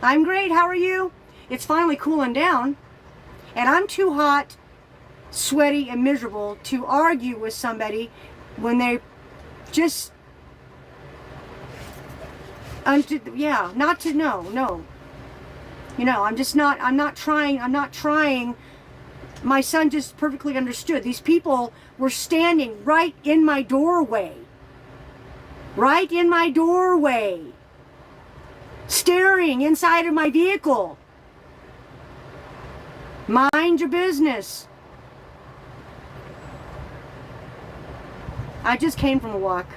I'm great. How are you? It's finally cooling down. And I'm too hot, sweaty, and miserable to argue with somebody when they just... not to know. No. You know, I'm not trying. My son just perfectly understood. These people were standing right in my doorway. Right in my doorway. Staring inside of my vehicle. Mind your business. I just came from a walk.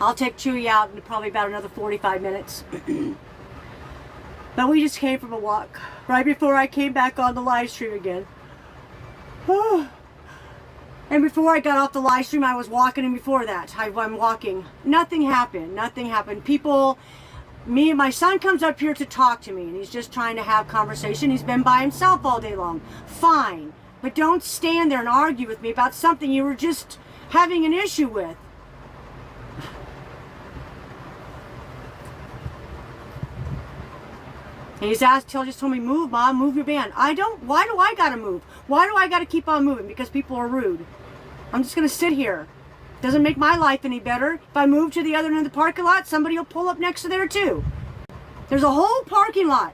I'll take Chewy out in probably about another 45 minutes. But we just came from a walk right before I came back on the live stream again. And before I got off the live stream, I was walking, and before that, I'm walking. Nothing happened. Nothing happened. People, my son comes up here to talk to me, and he's just trying to have conversation. He's been by himself all day long. Fine. But don't stand there and argue with me about something you were just having an issue with. And he's asked, just told me, move, Mom, move your band. Why do I gotta move? Why do I gotta keep on moving? Because people are rude. I'm just gonna sit here. Doesn't make my life any better. If I move to the other end of the parking lot, somebody will pull up next to there too. There's a whole parking lot.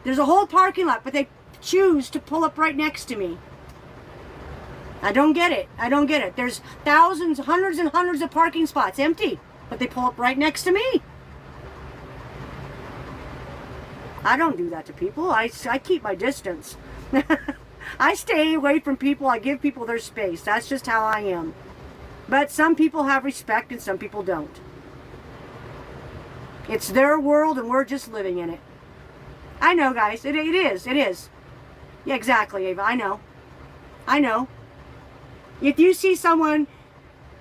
There's a whole parking lot, but they choose to pull up right next to me. I don't get it. I don't get it. There's thousands, hundreds and hundreds of parking spots empty, but they pull up right next to me. I don't do that to people. I keep my distance. I stay away from people. I give people their space. That's just how I am. But some people have respect and some people don't. It's their world and we're just living in it. I know, guys. It is. It is. Yeah, exactly, Ava. I know. I know. If you see someone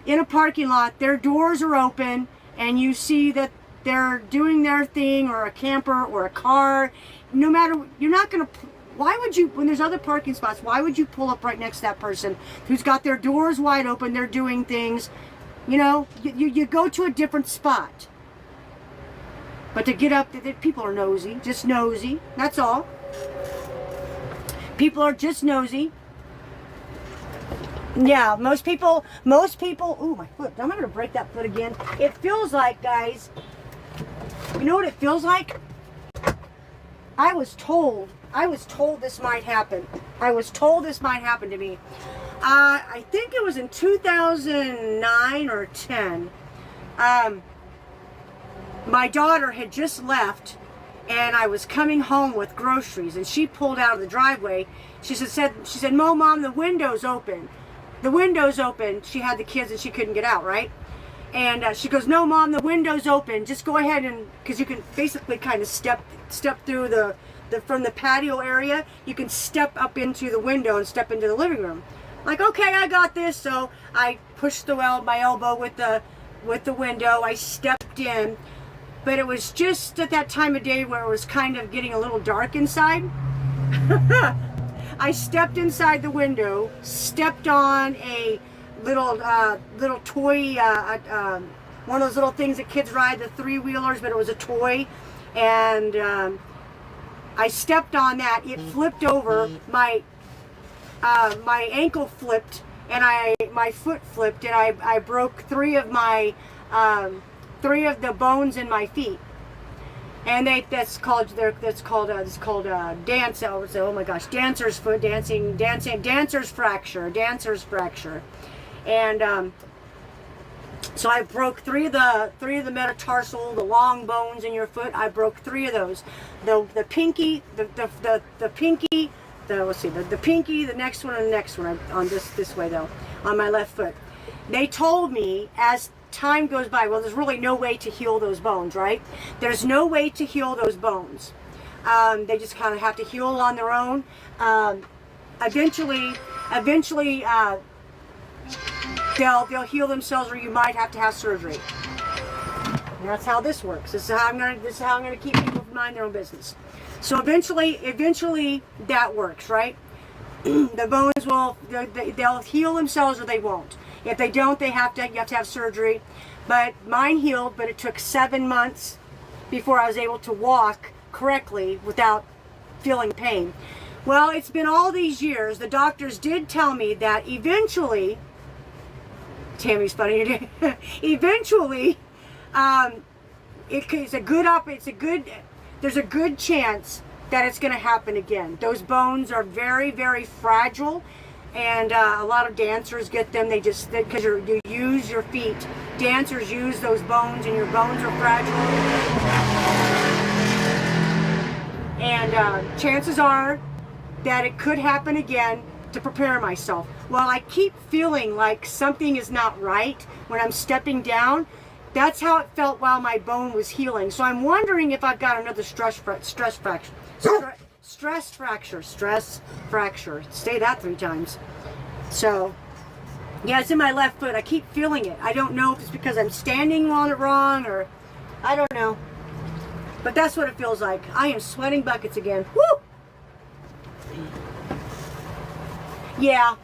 in a parking lot, their doors are open, and you see that they're doing their thing, or a camper or a car, no matter, you're not going to, why would you, when there's other parking spots, why would you pull up right next to that person who's got their doors wide open, they're doing things, you know, you go to a different spot. But to get up, people are nosy, just nosy, that's all. People are just nosy. Yeah, most people, ooh, my foot, I'm not going to break that foot again. It feels like, guys, you know what it feels like? I was told this might happen. I was told this might happen to me. I think it was in 2009 or 10. My daughter had just left, and I was coming home with groceries, and she pulled out of the driveway. She said, Mom, the window's open. The window's open. She had the kids and she couldn't get out, right? And she goes, no, Mom, the window's open. Just go ahead, and because you can basically kind of step through from the patio area. You can step up into the window and step into the living room. Like, okay, I got this. So I pushed my elbow with the window. I stepped in, but it was just at that time of day where it was kind of getting a little dark inside. I stepped inside the window, stepped on a little toy, one of those little things that kids ride, the three-wheelers, but it was a toy, and I stepped on that. It flipped over. My ankle flipped, and my foot flipped, and I broke three of the bones in my feet. And that's called dance. Oh my gosh, dancer's foot, dancer's fracture. And so I broke three of the metatarsal, the long bones in your foot. I broke three of those. The pinky, the pinky, the pinky, the next one, and the next one on this way though, on my left foot. They told me as time goes by, well, there's really no way to heal those bones, right? There's no way to heal those bones. They just kind of have to heal on their own. Eventually, they'll heal themselves, or you might have to have surgery. And that's how this works. This is how I'm gonna keep people from minding their own business. So eventually that works, right? The bones they'll heal themselves, or they won't. If they don't, you have to have surgery. But mine healed, but it took 7 months before I was able to walk correctly without feeling pain. Well, it's been all these years. The doctors did tell me that eventually, Tammy's funny, eventually, there's a good chance that it's going to happen again. Those bones are very, very fragile, and a lot of dancers get them. Because you use your feet. Dancers use those bones, and your bones are fragile. And chances are that it could happen again, to prepare myself. Well, I keep feeling like something is not right when I'm stepping down. That's how it felt while my bone was healing. So I'm wondering if I've got another stress fracture. Say that 3 times. So, yeah, it's in my left foot. I keep feeling it. I don't know if it's because I'm standing on it wrong, or I don't know. But that's what it feels like. I am sweating buckets again. Woo! Yeah,